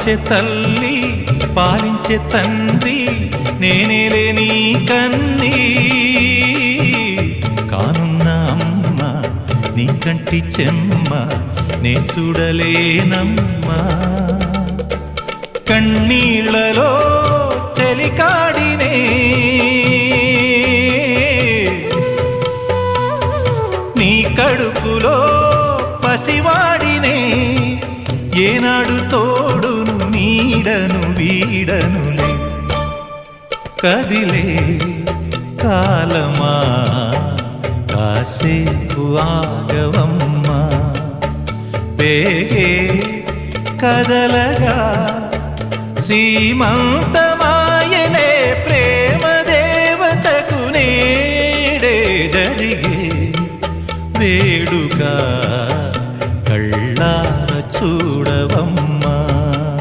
లాలించే తల్లి పాలించే తండ్రి నేనేలే నీ కన్నీ కానున్న అమ్మ నీ కంటి చెమ్మ నే చూడలేనమ్మా కన్నీళ్లలో చెలికాడినే నీ కడుపులో పసివాడినే ఏనాడు తోడును నీడను వీడనులే కదిలే కాలమా కాసేపు ఆగవమ్మా పేగే కదలగా సీమంతమా